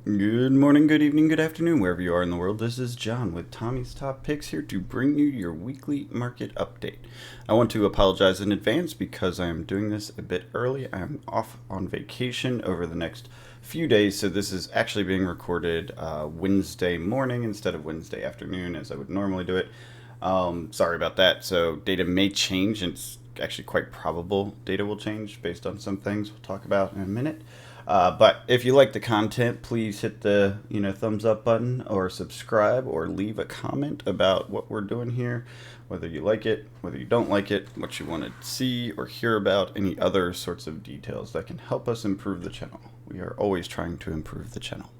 Good morning, good evening, good afternoon, wherever you are in the world. This is John with Tommy's Top Picks here to bring you your weekly market update. I want to apologize in advance because I am doing this a bit early. I am off on vacation over the next few days, so this is actually being recorded Wednesday morning instead of Wednesday afternoon as I would normally do it. Sorry about that. So data may change, and it's actually quite probable data will change based on some things we'll talk about in a minute. But if you like the content, please hit the thumbs up button or subscribe or leave a comment about what we're doing here, whether you like it, whether you don't like it, what you want to see or hear about, any other sorts of details that can help us improve the channel. We are always trying to improve the channel.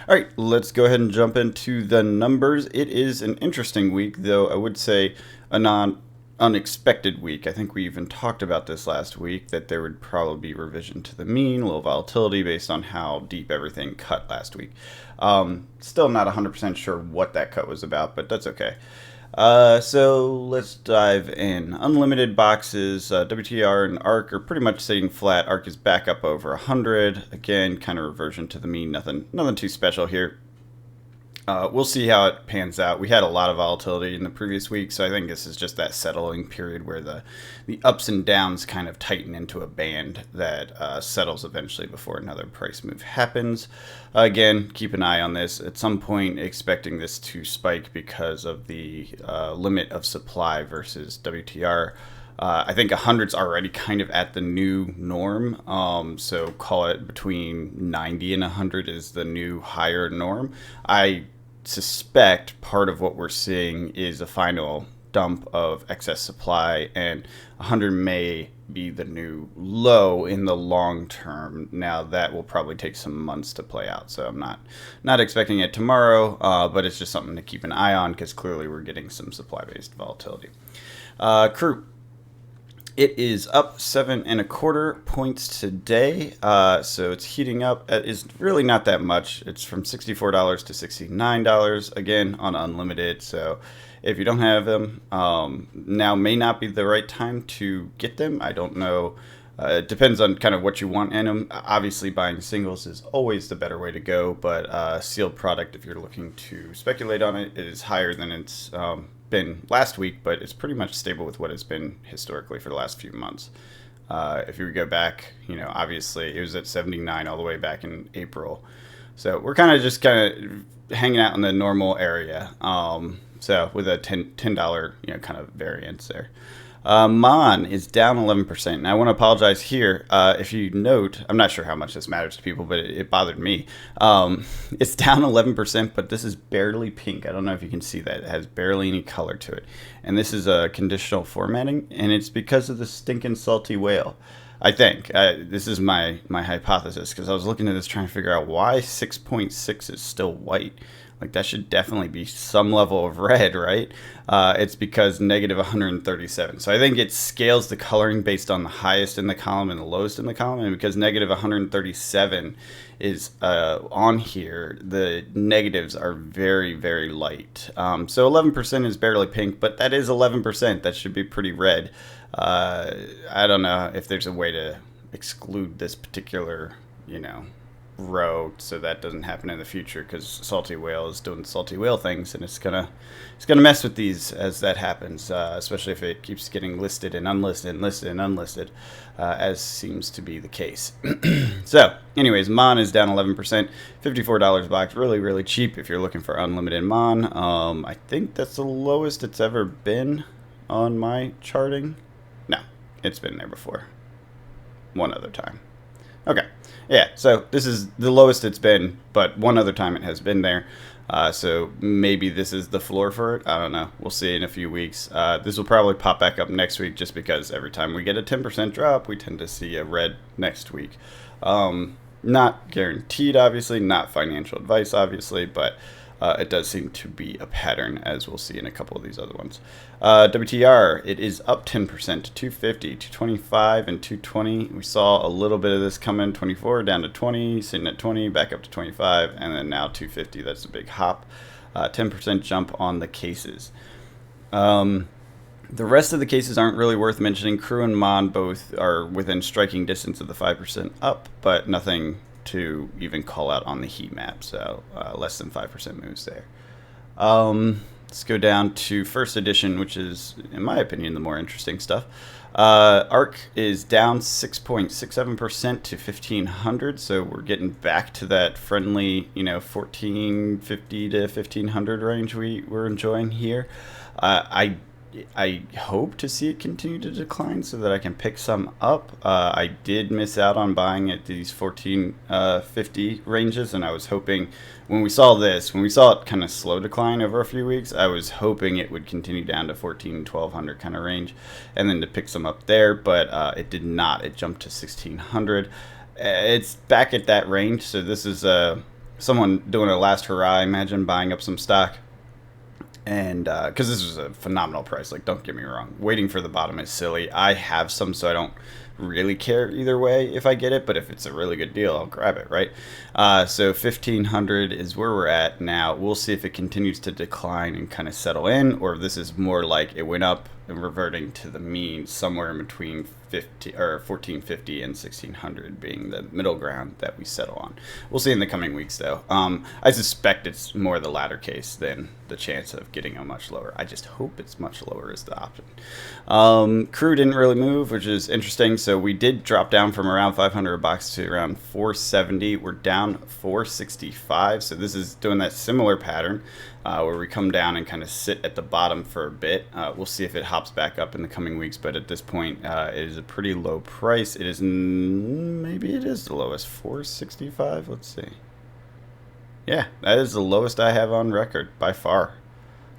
All right, let's go ahead and jump into the numbers. It is an interesting week, though I would say a unexpected week. I think we even talked about this last week, that there would probably be revision to the mean, low volatility based on how deep everything cut last week. Still not 100% sure what that cut was about, but that's okay. So let's dive in. Unlimited boxes, WTR and ARC are pretty much sitting flat. ARC is back up over 100. Again, kind of reversion to the mean. Nothing too special here. We'll see how it pans out. We had a lot of volatility in the previous week, so I think this is just that settling period where the ups and downs kind of tighten into a band that settles eventually before another price move happens. Again, keep an eye on this. At some point, expecting this to spike because of the limit of supply versus WTR. I think 100's already kind of at the new norm, so call it between 90 and 100 is the new higher norm. I suspect part of what we're seeing is a final dump of excess supply, and 100 may be the new low in the long term. Now that will probably take some months to play out, so I'm not expecting it tomorrow, but it's just something to keep an eye on because clearly we're getting some supply-based volatility. Crude. It is up 7.25 points today, so it's heating up. It's really not that much. It's from $64 to $69 again on unlimited. So if you don't have them, now may not be the right time to get them. I don't know. It depends on kind of what you want in them. Obviously, buying singles is always the better way to go, but sealed product, if you're looking to speculate on it, it is higher than it's been last week, but it's pretty much stable with what it's been historically for the last few months. If you go back, obviously it was at 79 all the way back in April. So we're kind of hanging out in the normal area. So with a $10 kind of variance there. Mon is down 11%. And I want to apologize here. If you note, I'm not sure how much this matters to people, but it bothered me. It's down 11%, but this is barely pink. I don't know if you can see that. It has barely any color to it. And this is a conditional formatting, and it's because of the stinking salty whale. I think this is my hypothesis, because I was looking at this trying to figure out why 6.6 is still white. Like, that should definitely be some level of red, right? It's because negative 137. So I think it scales the coloring based on the highest in the column and the lowest in the column. And because negative 137 is on here, the negatives are very, very light. So 11% is barely pink, but that is 11%. That should be pretty red. I don't know if there's a way to exclude this particular, row so that doesn't happen in the future, because salty whale is doing salty whale things, and it's gonna mess with these as that happens, especially if it keeps getting listed and unlisted and listed and unlisted, as seems to be the case. So anyways, Mon is down 11%, $54 box, really cheap if you're looking for unlimited Mon. I think that's the lowest it's ever been on my charting. No, it's been there before, one other time. Okay, yeah, so this is the lowest it's been, but one other time it has been there. So maybe this is the floor for it. I don't know. We'll see in a few weeks. This will probably pop back up next week, just because every time we get a 10% drop, we tend to see a red next week. Not guaranteed, obviously, not financial advice, obviously, but it does seem to be a pattern, as we'll see in a couple of these other ones. WTR, it is up 10% to 250, 225, and 220. We saw a little bit of this come in, 24 down to 20, sitting at 20, back up to 25, and then now 250. That's a big hop. 10% jump on the cases. The rest of the cases aren't really worth mentioning. Crew and Mon both are within striking distance of the 5% up, but nothing to even call out on the heat map, so less than 5% moves there. Let's go down to first edition, which is, in my opinion, the more interesting stuff. ARC is down 6.67% to 1500, so we're getting back to that friendly, 1450 to 1500 range we were enjoying here. I hope to see it continue to decline so that I can pick some up. I did miss out on buying at these 1450 ranges, and I was hoping when we saw it kind of slow decline over a few weeks, I was hoping it would continue down to 1200 kind of range and then to pick some up there, but it did not. It jumped to 1600. It's back at that range, so this is someone doing a last hurrah, I imagine, buying up some stock. And because this was a phenomenal price, like, don't get me wrong, waiting for the bottom is silly. I have some, so I don't really care either way if I get it, but if it's a really good deal, I'll grab it, right? So 1500 is where we're at now. We'll see if it continues to decline and kind of settle in, or if this is more like it went up and reverting to the mean somewhere in between 1450 and 1600 being the middle ground that we settle on. We'll see in the coming weeks, though. I suspect it's more the latter case than the chance of getting a much lower. I just hope it's much lower is the option. Crude didn't really move, which is interesting. So we did drop down from around 500 bucks to around 470. We're down 465. So this is doing that similar pattern where we come down and kind of sit at the bottom for a bit. We'll see if it hops back up in the coming weeks, but at this point, it is a pretty low price. It is maybe it is the lowest, 465. Let's see. Yeah, that is the lowest I have on record by far.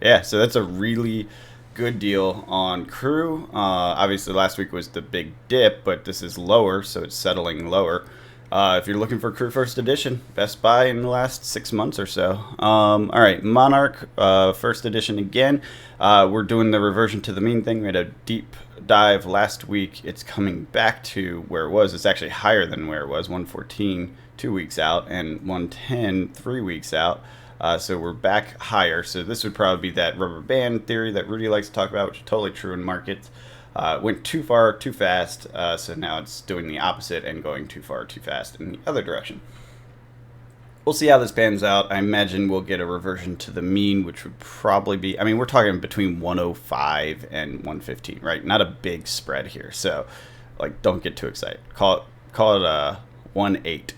Yeah, so that's a really good deal on Crew. Obviously, last week was the big dip, but this is lower, so it's settling lower. If you're looking for Crew First Edition, best buy in the last 6 months or so. All right, Monarch First Edition again. We're doing the reversion to the mean thing. We had a deep dive last week. It's coming back to where it was. It's actually higher than where it was, 114 2 weeks out and 110 3 weeks out. So we're back higher. So this would probably be that rubber band theory that Rudy likes to talk about, which is totally true in markets. Went too far, too fast, so now it's doing the opposite and going too far, too fast in the other direction. We'll see how this pans out. I imagine we'll get a reversion to the mean, which would probably be, I mean, we're talking between 105 and 115, right? Not a big spread here, so, like, don't get too excited. Call it 1.8.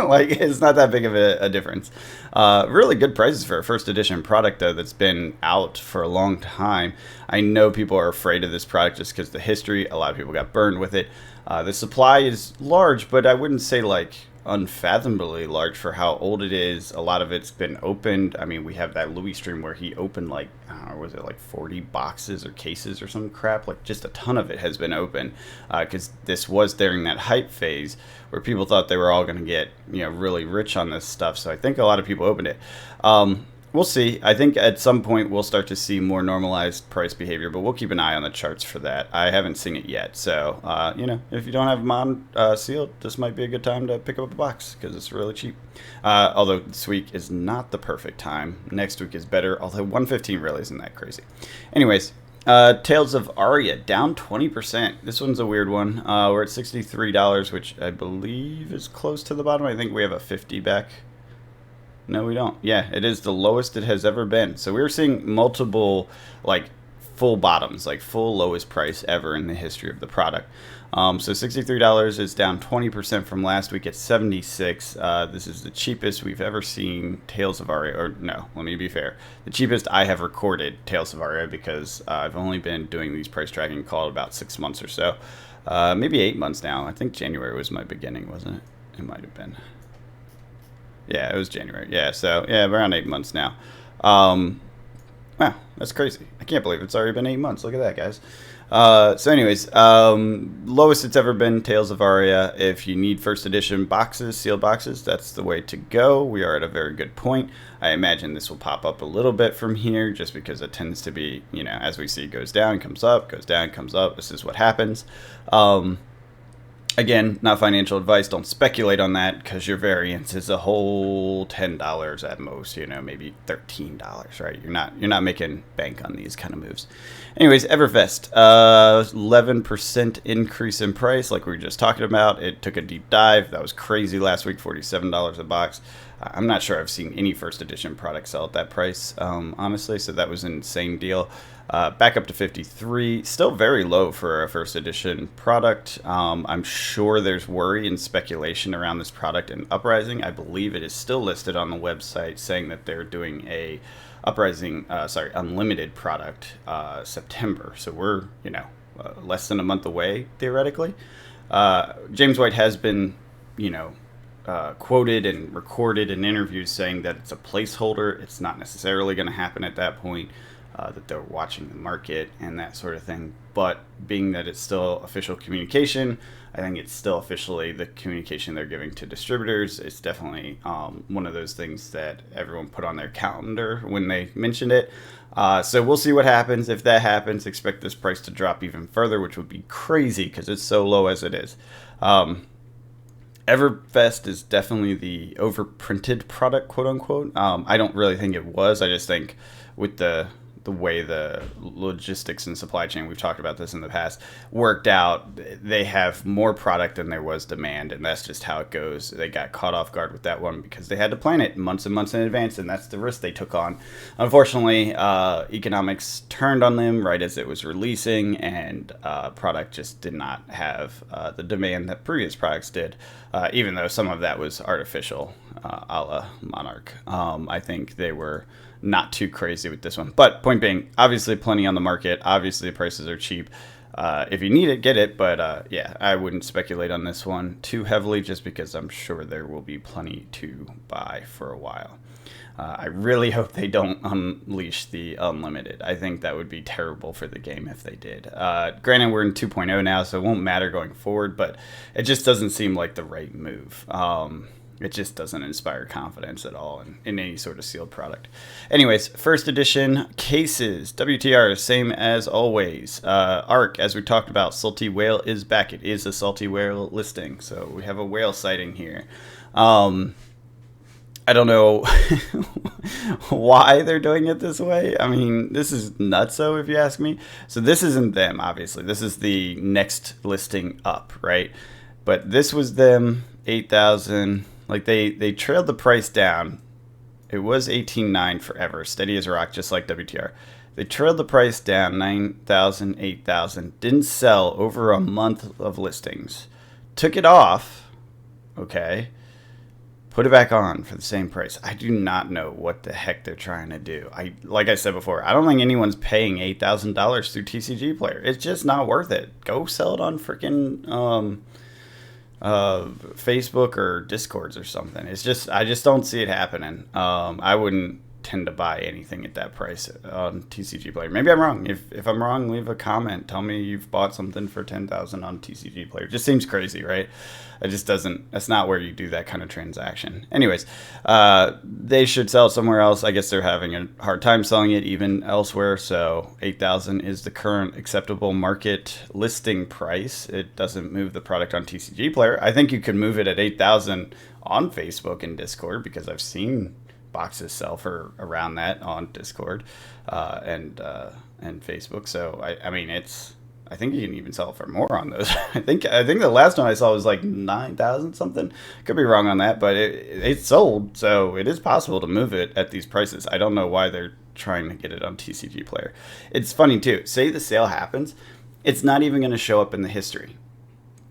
Like, it's not that big of a difference. Really good prices for a first edition product, though, that's been out for a long time. I know people are afraid of this product just because the history. A lot of people got burned with it. The supply is large, but I wouldn't say, like, unfathomably large for how old it is. A lot of it's been opened. I mean, we have that Louis stream where he opened, like, I don't know, was it like 40 boxes or cases or some crap? Like, just a ton of it has been open because this was during that hype phase where people thought they were all going to get, really rich on this stuff. So I think a lot of people opened it. We'll see. I think at some point we'll start to see more normalized price behavior, but we'll keep an eye on the charts for that. I haven't seen it yet. So, if you don't have them on sealed, this might be a good time to pick up a box because it's really cheap. Although this week is not the perfect time. Next week is better, although 115 really isn't that crazy. Anyways, Tales of Aria down 20%. This one's a weird one. We're at $63, which I believe is close to the bottom. I think we have a 50 back. No, we don't. Yeah, it is the lowest it has ever been. So we're seeing multiple, like, full bottoms, like full lowest price ever in the history of the product. So $63 is down 20% from last week at $76. This is the cheapest we've ever seen Tales of Aria, or no, let me be fair. The cheapest I have recorded Tales of Aria because I've only been doing these price tracking called about 6 months or so. Maybe 8 months now. I think January was my beginning, wasn't it? It might have been. Yeah, it was January. Yeah, so, yeah, around 8 months now. Wow, that's crazy. I can't believe it's already been 8 months. Look at that, guys. So anyways, lowest it's ever been, Tales of Aria. If you need first edition boxes, sealed boxes, that's the way to go. We are at a very good point. I imagine this will pop up a little bit from here just because it tends to be, as we see, goes down, comes up, goes down, comes up. This is what happens. Again, not financial advice. Don't speculate on that because your variance is a whole $10 at most. Maybe $13. Right? You're not making bank on these kind of moves. Anyways, Evervest, 11% increase in price, like we were just talking about. It took a deep dive. That was crazy last week. $47 a box. I'm not sure I've seen any first edition product sell at that price, honestly. So that was an insane deal. Back up to 53, still very low for a first edition product. I'm sure there's worry and speculation around this product in Uprising. I believe it is still listed on the website saying that they're doing a unlimited product September. So we're less than a month away theoretically. James White has been quoted and recorded in interviews saying that it's a placeholder. It's not necessarily going to happen at that point. That they're watching the market and that sort of thing. But being that it's still official communication, I think it's still officially the communication they're giving to distributors. It's definitely one of those things that everyone put on their calendar when they mentioned it. So we'll see what happens. If that happens, expect this price to drop even further, which would be crazy because it's so low as it is. Evervest is definitely the overprinted product, quote unquote. I don't really think it was. I just think with the way the logistics and supply chain, we've talked about this in the past, worked out, they have more product than there was demand, and that's just how it goes. They got caught off guard with that one because they had to plan it months and months in advance, and that's the risk they took on. Unfortunately, economics turned on them right as it was releasing, and product just did not have the demand that previous products did, even though some of that was artificial, a la Monarch. I think they were not too crazy with this one. But point being, obviously plenty on the market. Obviously the prices are cheap. If you need it, get it. But yeah, I wouldn't speculate on this one too heavily just because I'm sure there will be plenty to buy for a while. I really hope they don't unleash the unlimited. I think that would be terrible for the game if they did. Granted, we're in 2.0 now, so it won't matter going forward, but it just doesn't seem like the right move. It just doesn't inspire confidence at all in any sort of sealed product. Anyways, first edition cases. WTR, same as always. ARC, as we talked about, Salty Whale is back. It is a Salty Whale listing, so we have a whale sighting here. I don't know why they're doing it this way. I mean, this is nutso if you ask me. So this isn't them, obviously. This is the next listing up, right? But this was them, 8,000. Like they trailed the price down. It was 18.9 forever, steady as a rock, just like WTR. They trailed the price down 9,000, 8,000. Didn't sell over a month of listings. Took it off. Okay. Put it back on for the same price. I do not know what the heck they're trying to do. Like I said before, I don't think anyone's paying $8,000 through TCG Player. It's just not worth it. Go sell it on freaking Facebook or Discords or something. I just don't see it happening. I wouldn't tend to buy anything at that price on TCG Player. Maybe I'm wrong. If I'm wrong, leave a comment. Tell me you've bought something for $10,000 on TCG Player. It just seems crazy, right? That's not where you do that kind of transaction. Anyways, they should sell it somewhere else. I guess they're having a hard time selling it even elsewhere. So 8,000 is the current acceptable market listing price. It doesn't move the product on TCG Player. I think you could move it at 8,000 on Facebook and Discord because I've seen boxes sell for around that on Discord and Facebook. So I mean, I think you can even sell for more on those. I think the last one I saw was like 9,000 something. Could be wrong on that, but it's sold, so it is possible to move it at these prices. I don't know why they're trying to get it on TCG Player. It's funny too. Say the sale happens, it's not even going to show up in the history.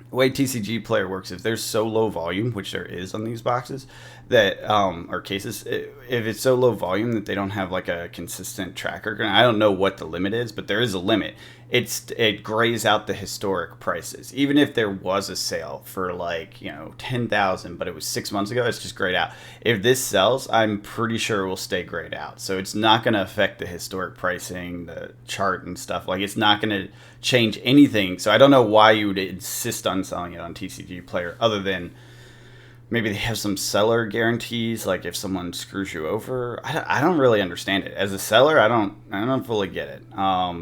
The way TCG Player works, if there's so low volume, which there is on these boxes, that or cases, if it's so low volume that they don't have like a consistent tracker, I don't know what the limit is, but there is a limit. It grays out the historic prices. Even if there was a sale for like 10,000, but it was 6 months ago, it's just grayed out. If this sells, I'm pretty sure it will stay grayed out. So it's not going to affect the historic pricing, the chart and stuff. Like it's not going to change anything. So I don't know why you would insist on selling it on TCG Player other than maybe they have some seller guarantees, like if someone screws you over. I don't really understand it. As a seller, I don't fully get it.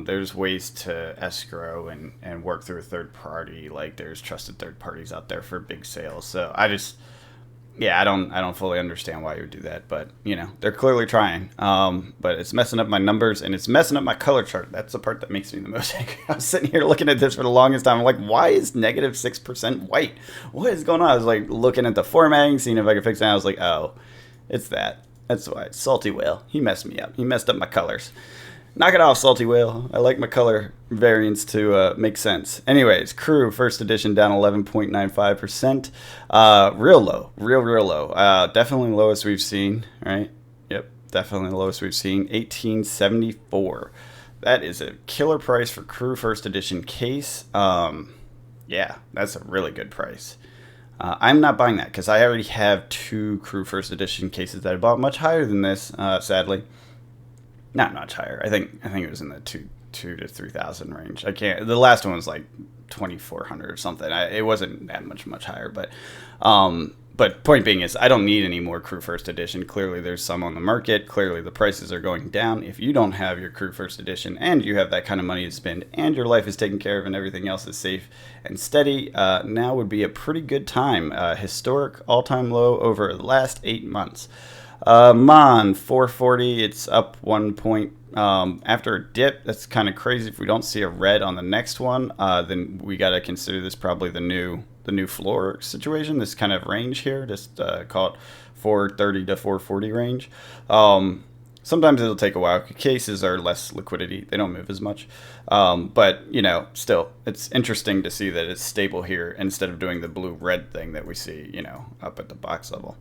There's ways to escrow and work through a third party. Like there's trusted third parties out there for big sales. So yeah, I don't fully understand why you would do that, but they're clearly trying. But it's messing up my numbers and it's messing up my color chart. That's the part that makes me the most angry. I was sitting here looking at this for the longest time. I'm like, why is negative 6% white? What is going on? I was like looking at the formatting, seeing if I could fix it. And I was like, oh, it's that. That's why. Salty Whale. He messed me up. He messed up my colors. Knock it off, Salty Whale. I like my color variants to make sense. Anyways, Crew first edition down 11.95%. Real low. Real low. Definitely the lowest we've seen, right? Yep, definitely the lowest we've seen. 1874. That is a killer price for Crew first edition case. Yeah, that's a really good price. I'm not buying that because I already have 2 Crew first edition cases that I bought much higher than this, sadly. Not much higher. I think it was in the two to 3,000 range. I can't. The last one was like 2,400 or something. It wasn't that much higher. But point being is, I don't need any more Crew First Edition. Clearly, there's some on the market. Clearly, the prices are going down. If you don't have your Crew First Edition and you have that kind of money to spend, and your life is taken care of, and everything else is safe and steady, now would be a pretty good time. Historic all-time low over the last 8 months. Mon 440, it's up 1 point after a dip. That's kind of crazy. If we don't see a red on the next one, then we got to consider this probably the new floor situation. This kind of range here, just call it 430 to 440 range. Sometimes it'll take a while. Cases are less liquidity; they don't move as much. But still, it's interesting to see that it's stable here instead of doing the blue-red thing that we see, up at the box level.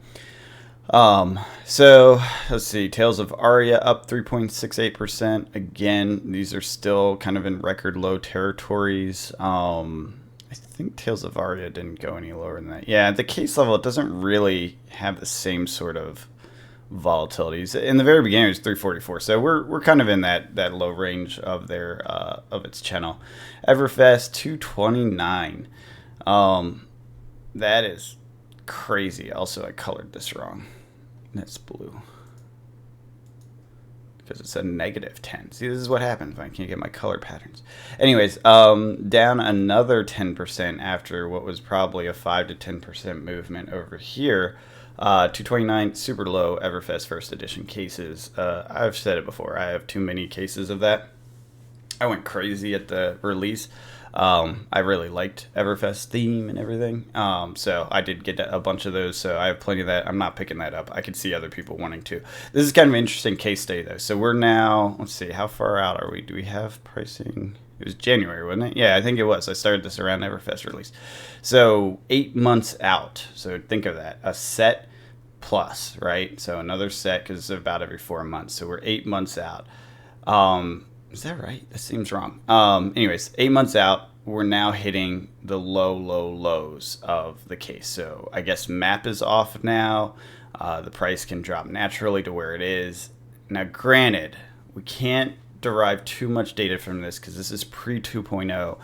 So let's see, Tales of Aria up 3.68%. Again, these are still kind of in record low territories. I think Tales of Aria didn't go any lower than that. Yeah, at the case level, it doesn't really have the same sort of volatilities. In the very beginning, it was 344. So we're kind of in that low range of their of its channel. Everfest 229. That is crazy. Also, I colored this wrong. That's blue because it's a negative 10. See, this is what happens when I can't get my color patterns. Anyways, down another 10% after what was probably a 5 to 10% movement over here. 229, super low Everfest first edition cases. I've said it before. I have too many cases of that. I went crazy at the release. I really liked Everfest theme and everything. So I did get a bunch of those. So I have plenty of that. I'm not picking that up. I could see other people wanting to. This is kind of an interesting case study though. So we're now, let's see, how far out are we? Do we have pricing? It was January, wasn't it? Yeah, I think it was. I started this around Everfest release. So 8 months out. So think of that. A set plus, right? So another set because it's about every 4 months. So we're 8 months out. Is that right? That seems wrong. Anyways, 8 months out, we're now hitting the lows of the case. So I guess map is off now. The price can drop naturally to where it is. Now, granted, we can't derive too much data from this because this is pre 2.0.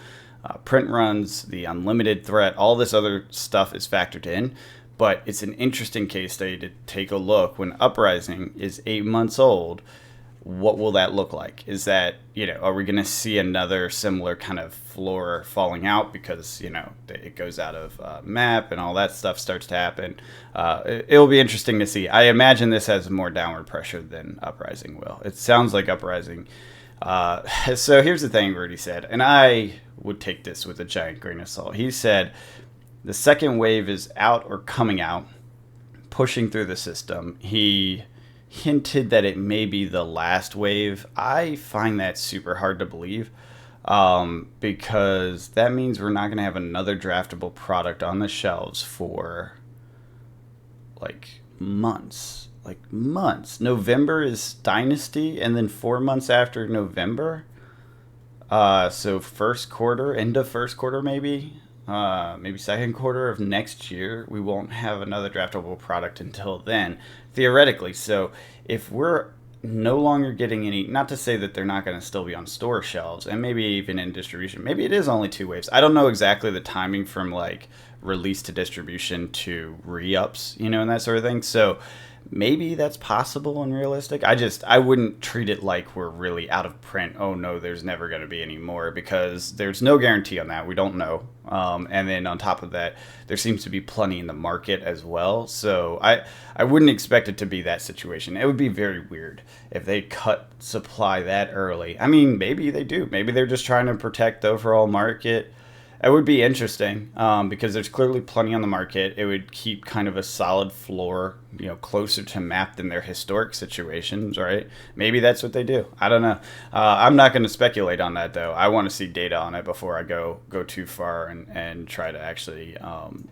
Print runs, the unlimited threat, all this other stuff is factored in. But it's an interesting case study to take a look when Uprising is 8 months old. What will that look like? Is that, are we going to see another similar kind of floor falling out because, it goes out of map and all that stuff starts to happen? It'll be interesting to see. I imagine this has more downward pressure than Uprising will. It sounds like Uprising. So here's the thing Rudy said, and I would take this with a giant grain of salt. He said the second wave is out or coming out, pushing through the system. He hinted that it may be the last wave. I find that super hard to believe because that means we're not going to have another draftable product on the shelves for months. November is Dynasty, and then 4 months after November. So first quarter, end of first quarter maybe second quarter of next year, we won't have another draftable product until then, theoretically. So if we're no longer getting any, not to say that they're not going to still be on store shelves and maybe even in distribution, maybe it is only 2 waves. I don't know exactly the timing from release to distribution to re-ups, and that sort of thing. So maybe that's possible and realistic. I wouldn't treat it like we're really out of print. Oh no, there's never going to be any more, because there's no guarantee on that. We don't know. And then on top of that, there seems to be plenty in the market as well. So I wouldn't expect it to be that situation. It would be very weird if they cut supply that early. I mean, maybe they do. Maybe they're just trying to protect the overall market. It would be interesting, because there's clearly plenty on the market. It would keep kind of a solid floor, closer to map than their historic situations, right? Maybe that's what they do. I don't know. I'm not going to speculate on that, though. I want to see data on it before I go too far and try to actually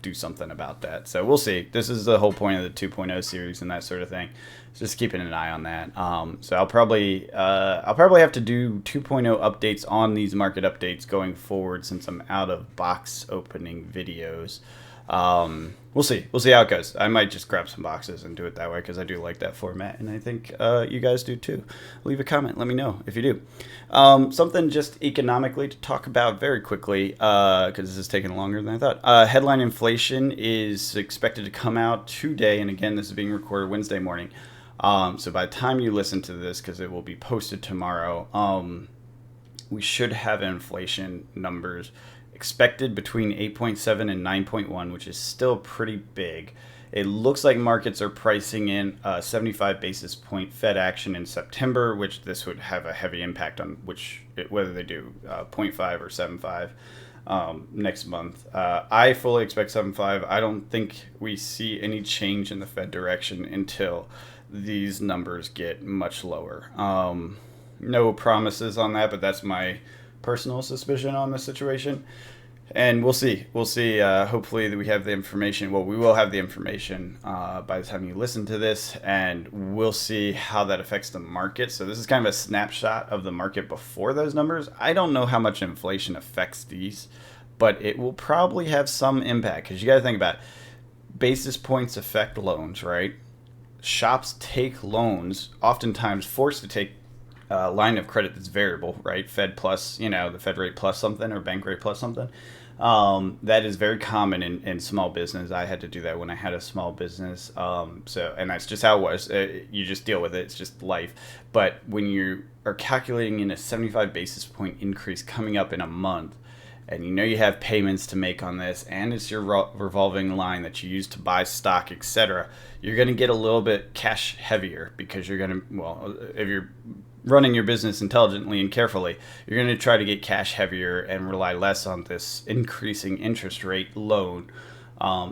do something about that. So we'll see. This is the whole point of the 2.0 series and that sort of thing. Just keeping an eye on that. So I'll probably have to do 2.0 updates on these market updates going forward, since I'm out of box opening videos. We'll see how it goes. I might just grab some boxes and do it that way, because I do like that format, and I think you guys do too. Leave a comment, let me know if you do. Something just economically to talk about very quickly, because this is taking longer than I thought. Headline inflation is expected to come out today, and again, this is being recorded Wednesday morning. So by the time you listen to this, because it will be posted tomorrow, we should have inflation numbers expected between 8.7 and 9.1, which is still pretty big. It looks like markets are pricing in 75 basis point Fed action in September, which this would have a heavy impact on whether they do 0.5 or 7.5 next month. I fully expect 7.5. I don't think we see any change in the Fed direction until these numbers get much lower. No promises on that, but that's my personal suspicion on the situation. And we'll see. Hopefully that we have the information. Well, we will have the information by the time you listen to this, and we'll see how that affects the market. So this is kind of a snapshot of the market before those numbers. I don't know how much inflation affects these, but it will probably have some impact, because you got to think about it. Basis points affect loans, right? Shops take loans, oftentimes forced to take a line of credit that's variable, right? Fed plus, the Fed rate plus something, or bank rate plus something. That is very common in small business. I had to do that when I had a small business. And that's just how it was. You just deal with it. It's just life. But when you are calculating in a 75 basis point increase coming up in a month, and you have payments to make on this, and it's your revolving line that you use to buy stock, etc., you're going to get a little bit cash heavier, because you're going to, if you're running your business intelligently and carefully, you're going to try to get cash heavier and rely less on this increasing interest rate loan.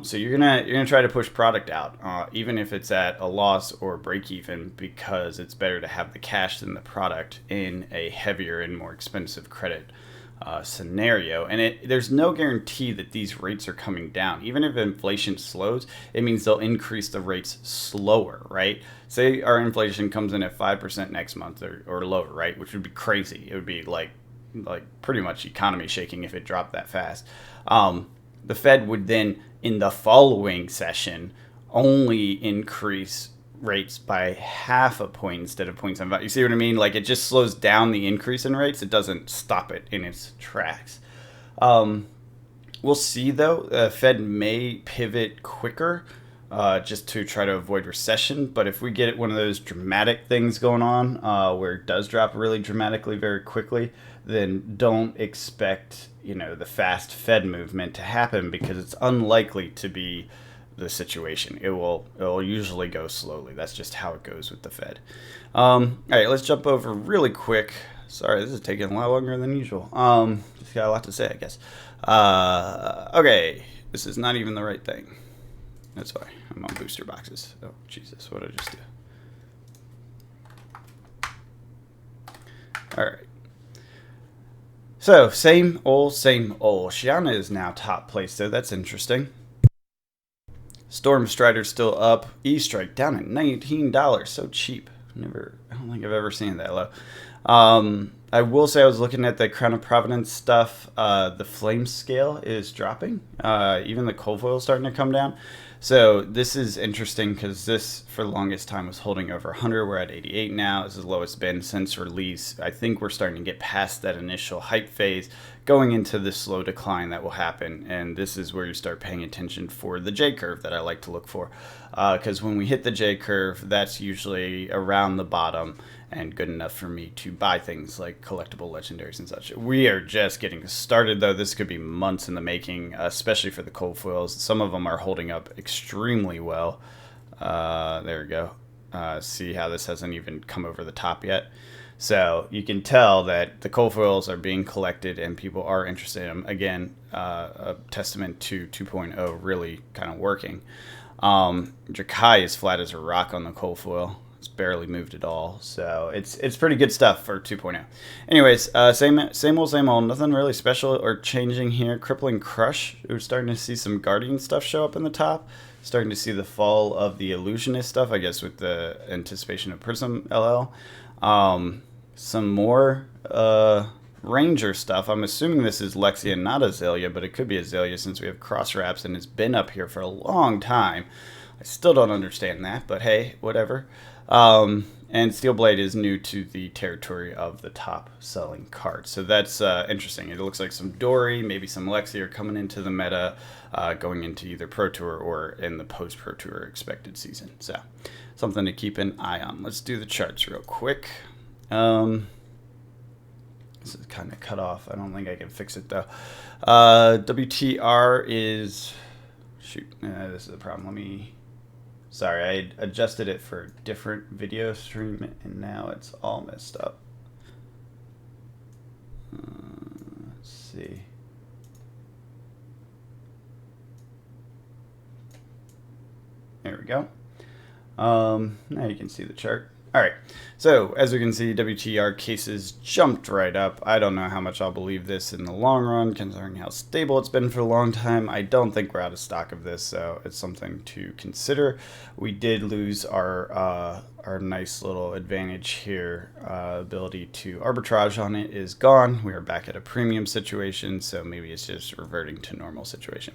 So you're gonna try to push product out, even if it's at a loss or break even, because it's better to have the cash than the product in a heavier and more expensive credit scenario. And there's no guarantee that these rates are coming down. Even if inflation slows, it means they'll increase the rates slower, right? Say our inflation comes in at 5% next month or lower, right? Which would be crazy. It would be like pretty much economy shaking if it dropped that fast. The Fed would then, in the following session, only increase rates by half a point instead of 0.75. You see what I mean? Like, it just slows down the increase in rates. It doesn't stop it in its tracks. We'll see, though. Fed may pivot quicker just to try to avoid recession. But if we get one of those dramatic things going on where it does drop really dramatically very quickly, then don't expect, the fast Fed movement to happen, because it's unlikely to be the situation. It will usually go slowly. That's just how it goes with the Fed. All right, let's jump over really quick. Sorry, this is taking a lot longer than usual. Just got a lot to say, I guess. Okay, this is not even the right thing. That's why I'm on booster boxes. Oh, Jesus, what did I just do? All right. So, same old, same old. Shiana is now top place, so that's interesting. Storm Strider's still up. E-Strike down at $19. So cheap. I don't think I've ever seen it that low. I will say I was looking at the Crown of Providence stuff. The flame scale is dropping. Even the cold foil is starting to come down. So this is interesting because this, for the longest time, was holding over 100. We're at 88 now. It's the lowest it's been since release. I think we're starting to get past that initial hype phase, going into the slow decline that will happen. And this is where you start paying attention for the J curve that I like to look for. Because when we hit the J curve, that's usually around the bottom and good enough for me to buy things like collectible legendaries and such. We are just getting started, though. This could be months in the making, especially for the cold foils. Some of them are holding up extremely well. There we go. See how this hasn't even come over the top yet. So you can tell that the cold foils are being collected and people are interested in them. Again, a testament to 2.0 really kind of working. Drakai is flat as a rock on the cold foil. It's barely moved at all, so it's pretty good stuff for 2.0. Anyways, same old. Nothing really special or changing here. Crippling Crush. We're starting to see some Guardian stuff show up in the top. Starting to see the fall of the Illusionist stuff, I guess, with the anticipation of Prism LL. Some more Ranger stuff. I'm assuming this is Lexia, not Azalea, but it could be Azalea since we have cross wraps and it's been up here for a long time. I still don't understand that, but hey, whatever. And Steelblade is new to the territory of the top selling cards. So that's interesting. It looks like some Dory, maybe some Lexi are coming into the meta, going into either Pro Tour or in the post-Pro Tour expected season. So something to keep an eye on. Let's do the charts real quick. This is kind of cut off. I don't think I can fix it, though. WTR is... Shoot, this is a problem. Sorry, I adjusted it for a different video stream, and now it's all messed up. Let's see. There we go. Now you can see the chart. All right, so as we can see, WTR cases jumped right up. I don't know how much I'll believe this in the long run, considering how stable it's been for a long time. I don't think we're out of stock of this, so it's something to consider. We did lose our nice little advantage here. Ability to arbitrage on it is gone. We are back at a premium situation, so maybe it's just reverting to normal situation.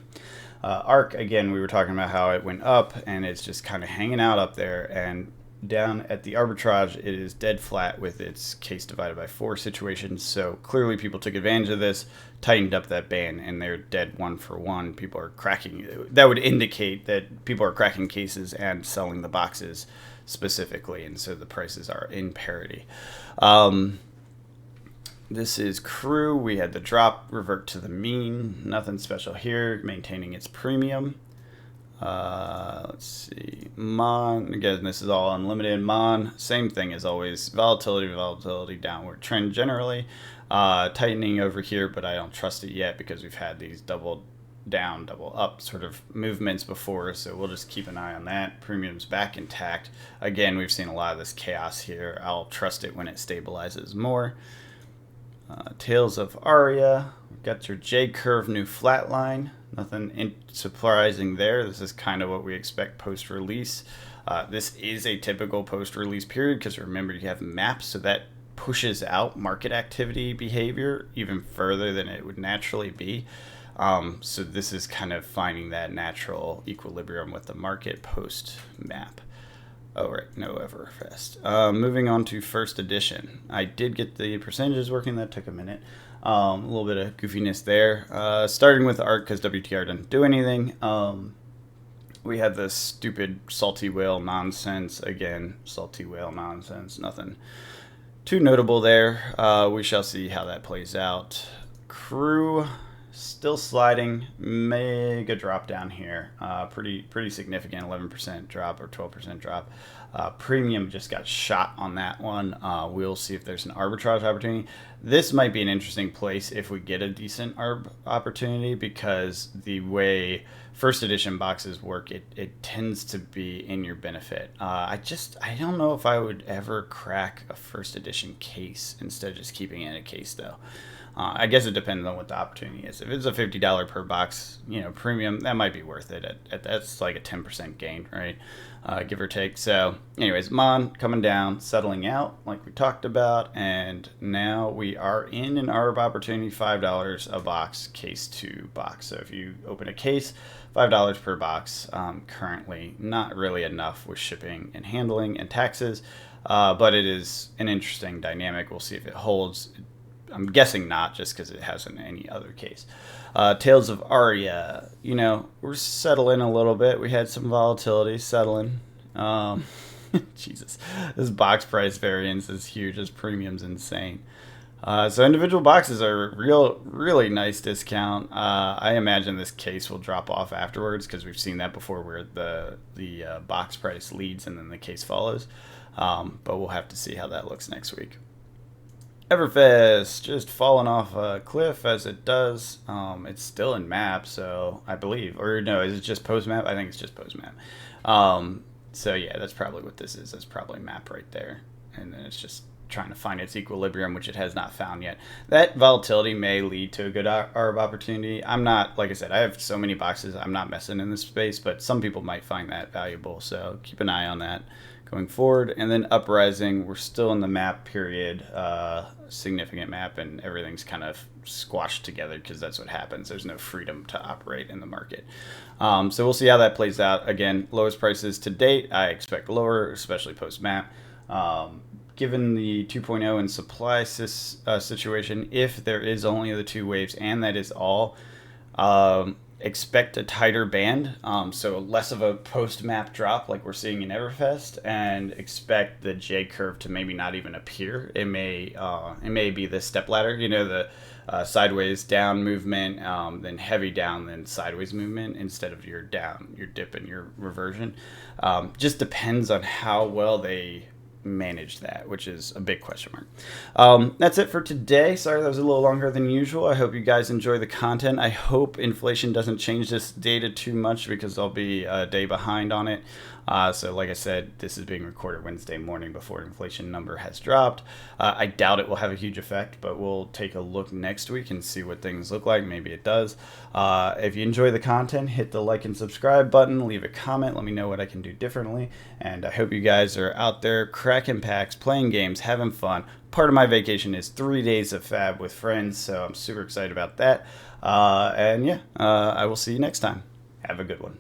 ARC, again, we were talking about how it went up, and it's just kind of hanging out up there, and down at the arbitrage, it is dead flat with its case divided by 4 situation. So clearly people took advantage of this, tightened up that band, and they're dead 1 for 1. People are cracking. That would indicate that people are cracking cases and selling the boxes specifically, and so the prices are in parity. This is Crew. We had the drop revert to the mean. Nothing special here, maintaining its premium. Let's see, Mon, again, this is all unlimited. Mon, same thing as always, volatility, downward trend generally, tightening over here, but I don't trust it yet because we've had these double down, double up sort of movements before, so we'll just keep an eye on that. Premium's back intact. Again, we've seen a lot of this chaos here. I'll trust it when it stabilizes more. Tales of Aria, we've got your J curve new flat line. Nothing surprising there. This is kind of what we expect post-release. This is a typical post-release period because remember you have maps, so that pushes out market activity behavior even further than it would naturally be. So this is kind of finding that natural equilibrium with the market post-map. Oh, right, no Everfest. Moving on to first edition. I did get the percentages working. That took a minute. A little bit of goofiness there. Starting with ARC because WTR didn't do anything. We had this stupid salty whale nonsense. Again, salty whale nonsense. Nothing too notable there. We shall see how that plays out. Crew still sliding. Mega drop down here. Pretty significant. 11% drop or 12% drop. Premium just got shot on that one. We'll see if there's an arbitrage opportunity. This might be an interesting place if we get a decent arb opportunity because the way first edition boxes work, it tends to be in your benefit. I don't know if I would ever crack a first edition case instead of just keeping it in a case though. I guess it depends on what the opportunity is. If it's a $50 per box, premium, that might be worth it. That's like a 10% gain, right? Give or take. So, anyways, Mon coming down, settling out like we talked about, and now we are in an ARB opportunity, $5 a box, case 2 box. So if you open a case, $5 per box. Currently, not really enough with shipping and handling and taxes, but it is an interesting dynamic. We'll see if it holds. I'm guessing not, just because it hasn't any other case. Tales of Aria, we're settling a little bit. We had some volatility settling. Jesus, this box price variance is huge. This premium's insane. So individual boxes are really nice discount. I imagine this case will drop off afterwards because we've seen that before, where the box price leads and then the case follows. But we'll have to see how that looks next week. Everfest just falling off a cliff as it does. It's still in map, so I believe, or no, is it just post map? I think it's just post map. So yeah, that's probably what this is. That's probably map right there, and then it's just trying to find its equilibrium, which it has not found yet. That volatility may lead to a good ARB opportunity. I'm not, like I said, I have so many boxes, I'm not messing in this space, but some people might find that valuable, so keep an eye on that going forward. And then uprising, we're still in the map period, significant map, and everything's kind of squashed together because that's what happens. There's no freedom to operate in the market. So we'll see how that plays out. Again, lowest prices to date, I expect lower, especially post map. Given the 2.0 and supply situation, if there is only the 2 waves and that is all, expect a tighter band, so less of a post-map drop like we're seeing in Everfest, and expect the J curve to maybe not even appear. It may be the step ladder, the sideways down movement, then heavy down, then sideways movement instead of your down, your dip, and your reversion. Just depends on how well they manage that, which is a big question mark. That's it for today. Sorry that was a little longer than usual. I hope you guys enjoy the content. I hope inflation doesn't change this data too much because I'll be a day behind on it. So like I said, this is being recorded Wednesday morning before inflation number has dropped. I doubt it will have a huge effect, but we'll take a look next week and see what things look like. Maybe it does. If you enjoy the content, hit the like and subscribe button, leave a comment, let me know what I can do differently. And I hope you guys are out there cracking packs, playing games, having fun. Part of my vacation is 3 days of fab with friends, so I'm super excited about that. And yeah, I will see you next time. Have a good one.